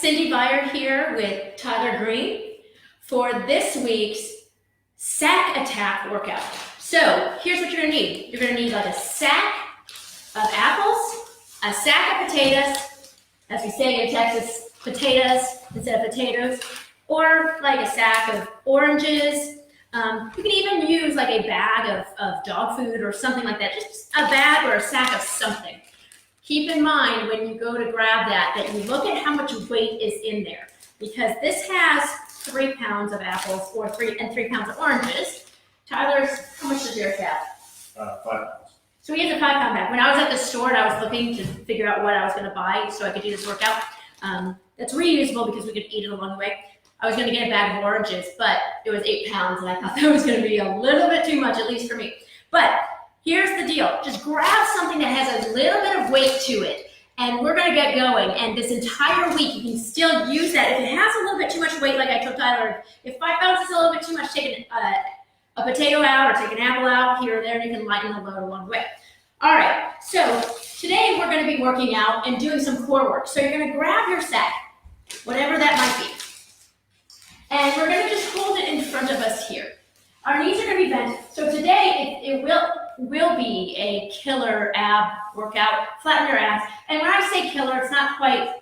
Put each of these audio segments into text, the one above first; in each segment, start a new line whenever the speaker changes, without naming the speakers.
Cindy Byer here with Tyler Green for this week's sack attack workout. So here's what you're gonna need. You're gonna need like a sack of apples, a sack of potatoes, as we say in Texas, potatoes instead of potatoes, or like a sack of oranges. You can even use like a bag of dog food or something like that, just a bag or a sack of something. Keep in mind when you go to grab that you look at how much weight is in there, because this has 3 pounds of apples or 3 pounds of oranges. Tyler's, how much does yours have?
5 pounds.
So he has a 5-pound bag. When I was at the store and I was looking to figure out what I was going to buy so I could do this workout, that's reusable because we could eat it along the way. I was going to get a bag of oranges, but it was 8 pounds and I thought that was going to be a little bit too much, at least for me. But here's the deal. Just grab something that has a little bit of weight to it, and we're going to get going. And this entire week, you can still use that. If it has a little bit too much weight, like I told Tyler, if 5 pounds is a little bit too much, take a potato out or take an apple out here or there, and you can lighten the load along the way. All right, so today we're going to be working out and doing some core work. So you're going to grab your sack, whatever that might be, and we're going to just hold it in front of us here. Our knees are going to be bent. So today it will be a killer ab workout, flatten your abs. And when I say killer, it's not quite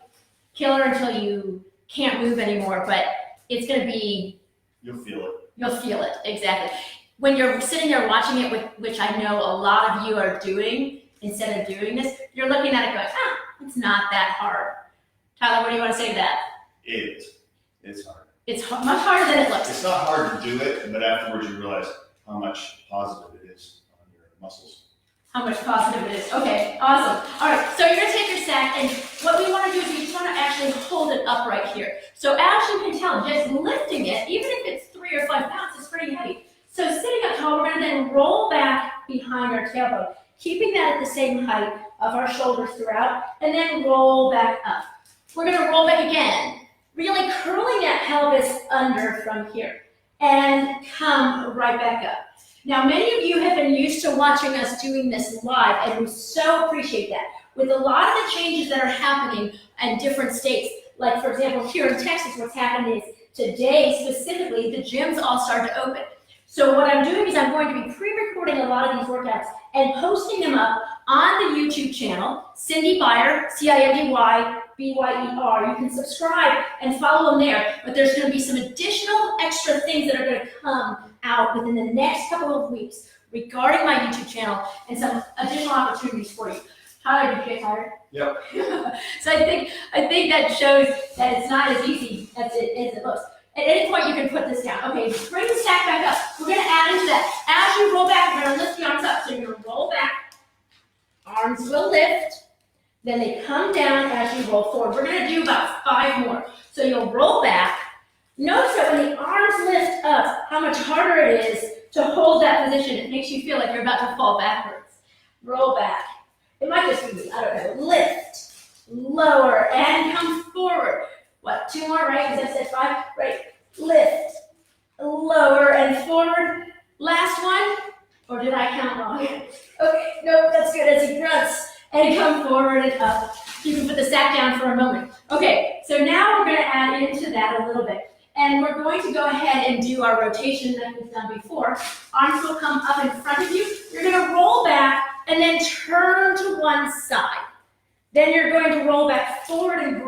killer until you can't move anymore, but it's going to be...
You'll feel it.
You'll feel it, exactly. When you're sitting there watching it, which I know a lot of you are doing, instead of doing this, you're looking at it going, it's not that hard. Tyler, what do you want to say to that?
It's hard.
It's much harder than it looks.
It's not hard to do it, but afterwards you realize how much positive it is on your muscles.
How much positive it is. Okay, awesome. All right, so you're going to take your sack, and what we want to do is we just want to actually hold it up right here. So as you can tell, just lifting it, even if it's 3 or 5 pounds, it's pretty heavy. So sitting up tall, we're going to then roll back behind our tailbone, keeping that at the same height of our shoulders throughout, and then roll back up. We're going to roll back again, really curling that pelvis under from here, and come right back up. Now, many of you have been used to watching us doing this live, and we so appreciate that. With a lot of the changes that are happening in different states, like for example, here in Texas, what's happened is today specifically, the gyms all start to open. So what I'm doing is I'm going to be pre-recording a lot of these workouts and posting them up on the YouTube channel, Cindy Byer, CINDYBYER. You can subscribe and follow them there, but there's going to be some additional extra things that are going to come out within the next couple of weeks regarding my YouTube channel and some additional opportunities for you. Tyler, did you get tired?
Yep.
So I think that shows that it's not as easy as it looks. At any point, you can put this down. Okay, bring the sack back up. We're going to add into that. As you roll back, you're going to lift the arms up. So you're going to roll back. Arms will lift. Then they come down as you roll forward. We're going to do about 5 more. So you'll roll back. Notice that when the arms lift up, how much harder it is to hold that position. It makes you feel like you're about to fall backwards. Roll back. It might just be, I don't know, lift, lower, and come forward. What, 2 more, right? Because I said 5, right? Lift, lower, and forward. Last one, or did I count wrong? Okay, no, that's good. As he grunts, and come forward and up. You can put the sack down for a moment. Okay, so now we're going to add into that a little bit. And we're going to go ahead and do our rotation that we've done before. Arms will come up in front of you. You're going to roll back and then turn to one side. Then you're going to roll back forward and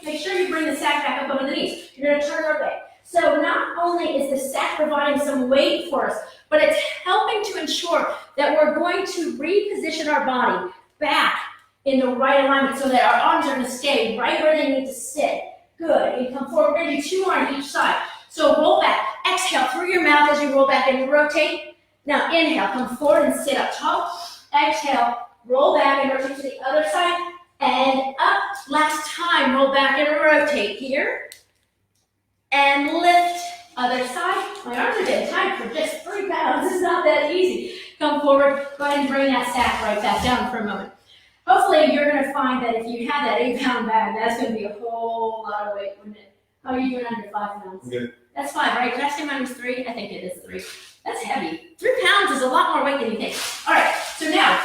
make sure you bring the sack back up over the knees. You're going to turn our way. So not only is the sack providing some weight for us, but it's helping to ensure that we're going to reposition our body back in the right alignment so that our arms are going to stay right where they need to sit. Good. You come forward. We're going to do 2 more on each side. So roll back. Exhale through your mouth as you roll back and rotate. Now inhale. Come forward and sit up tall. Exhale. Roll back and rotate to the other side. And up. Last time. Roll back and rotate here. And lift. Other side. My arms are getting tight for just 3 pounds. It's not that easy. Come forward. Go ahead and bring that sack right back down for a moment. Hopefully you're going to find that if you have that 8-pound bag, that's going to be a whole lot of weight, wouldn't it? How are you doing under 5 pounds?
Good.
That's 5, right? Did I say mine was 3? I think it is 3. That's heavy. 3 pounds is a lot more weight than you think. All right, so now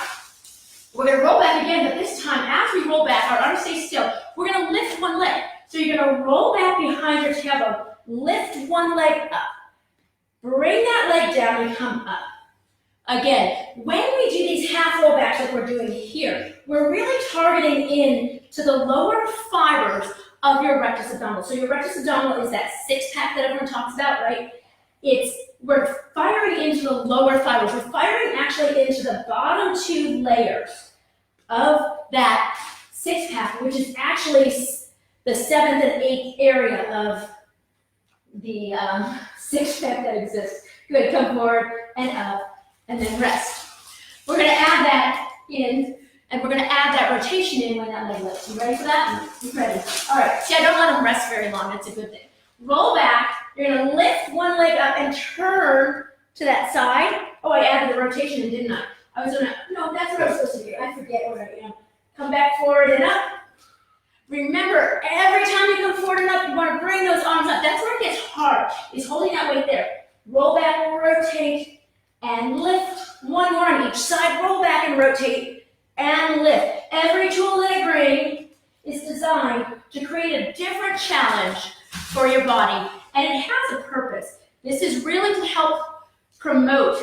we're going to roll back again, but this time as we roll back, our arms stay still. We're going to lift one leg. So you're gonna roll back behind your tailbone, lift one leg up, bring that leg down and come up. Again, when we do these half rollbacks like we're doing here, we're really targeting in to the lower fibers of your rectus abdominis. So your rectus abdominis is that six-pack that everyone talks about, right? We're firing into the lower fibers. We're firing actually into the bottom two layers of that six-pack, which is actually the seventh and eighth area of the six-pack that exists. Good, come forward and up. And then rest. We're going to add that in, and we're going to add that rotation in when that leg lifts. You ready for that? You ready? All right. See, I don't let them rest very long. That's a good thing. Roll back. You're going to lift one leg up and turn to that side. Oh, I added the rotation in, didn't I? I was going to, no, that's what I was supposed to do. I forget what I am. Come back forward and up. Remember, every time you come forward and up, you want to bring those arms up. That's where it gets hard, is holding that weight there. Roll back, rotate, and lift. One more on each side. Roll back and rotate and lift. Every tool that I bring is designed to create a different challenge for your body, and it has a purpose. This is really to help promote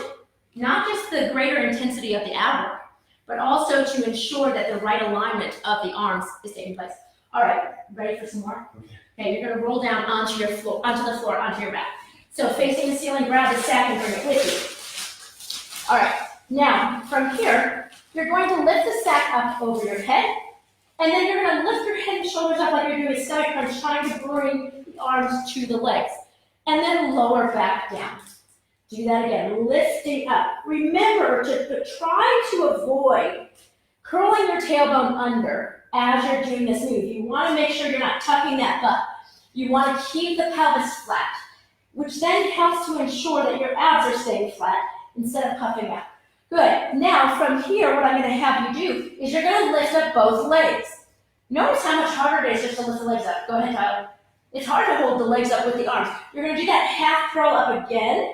not just the greater intensity of the ab work, but also to ensure that the right alignment of the arms is taking place. All right, ready for some more? Okay, you're going to roll down onto your floor, onto the floor, onto your back. So facing the ceiling, grab the sack and bring it with you. All right, now from here, you're going to lift the sack up over your head, and then you're going to lift your head and shoulders up like you're doing a stomach crunch, trying to bring the arms to the legs, and then lower back down. Do that again, lifting up. Remember to try to avoid curling your tailbone under as you're doing this move. You want to make sure you're not tucking that butt. You want to keep the pelvis flat, which then helps to ensure that your abs are staying flat instead of puffing out. Good. Now from here, what I'm going to have you do is you're going to lift up both legs. Notice how much harder it is just to lift the legs up. Go ahead, Tyler. It's hard to hold the legs up with the arms. You're going to do that half curl up again,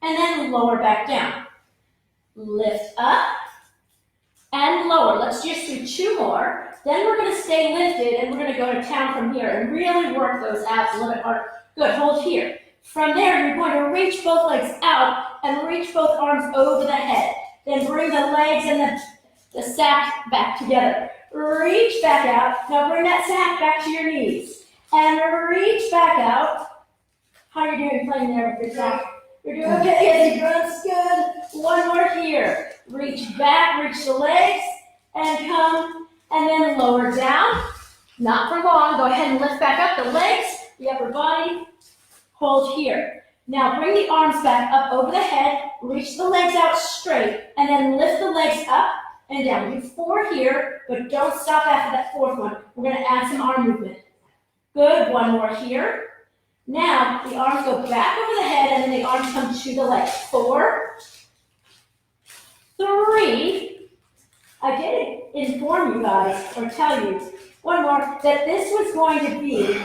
and then lower back down. Lift up and lower. Let's just do two more. Then we're going to stay lifted, and we're going to go to town from here and really work those abs a little bit harder. Good. Hold here. From there, you're going to reach both legs out and reach both arms over the head. Then bring the legs and the sack back together. Reach back out. Now bring that sack back to your knees. And reach back out. How are you doing playing there with your sack? You're doing okay. That's good. One more here. Reach back, reach the legs, and come, and then lower down. Not for long. Go ahead and lift back up the legs, the upper body. Hold here. Now bring the arms back up over the head, reach the legs out straight, and then lift the legs up and down. Do four here, but don't stop after that fourth one. We're going to add some arm movement. Good. One more here. Now the arms go back over the head, and then the arms come to the legs. 4, 3. I did inform you guys, or tell you, one more, that this was going to be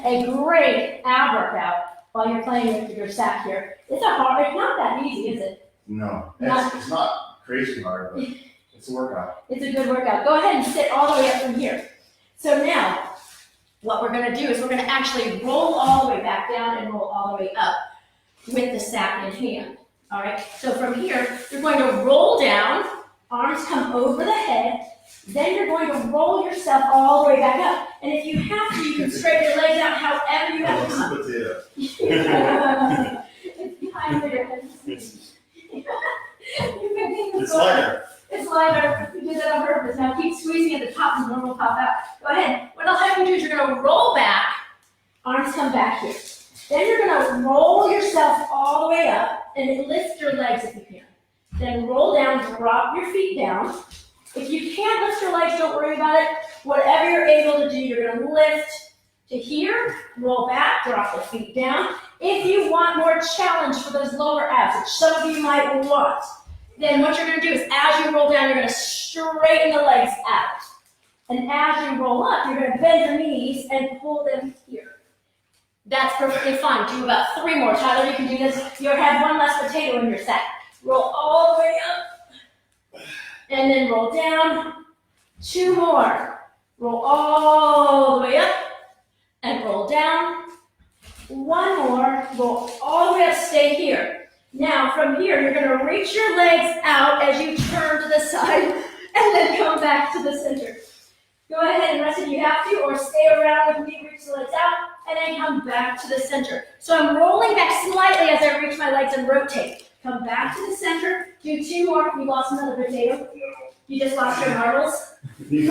a great ab workout while you're playing with your sack here. It's not that easy, is it?
No, it's not crazy hard, but it's a workout.
It's a good workout. Go ahead and sit all the way up from here. So now, what we're going to do is we're going to actually roll all the way back down and roll all the way up with the sack in hand. All right, so from here, you're going to roll down, arms come over the head, then you're going to roll yourself all the way back up. And if you have to, you can straighten your legs out however you have to come up. It's behind your head.
It's lighter.
It's lighter. You did that on purpose. Now keep squeezing at the top and the normal pop out. Go ahead. What I'll have you do is you're going to roll back, arms come back here. Then you're going to roll yourself all the way up and lift your legs if you can. Then roll down, drop your feet down. If you can't lift your legs, don't worry about it. Whatever you're able to do, you're going to lift to here, roll back, drop the feet down. If you want more challenge for those lower abs, which some of you might want, then what you're going to do is as you roll down, you're going to straighten the legs out. And as you roll up, you're going to bend your knees and pull them here. That's perfectly fine. Do about 3 more. Tyler, you can do this. You have one less potato in your set. Roll all the way up. And then roll down. 2 more. Roll all the way up. Go ahead and rest if you have to, or stay around with me, reach the legs out, and then come back to the center. So I'm rolling back slightly as I reach my legs and rotate. Come back to the center, do 2 more. You lost another potato. You just lost your marbles. And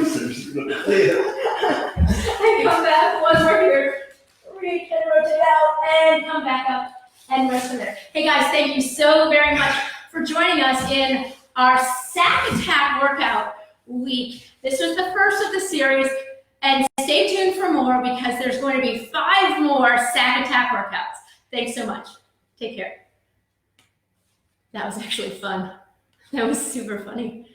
come back, 1 more here. Reach and rotate out, and come back up and rest from there. Hey guys, thank you so very much for joining us in our sack attack workout week. This was the first of the series, and stay tuned for more because there's going to be 5 more sack attack workouts. Thanks so much. Take care. That was actually fun. That was super funny.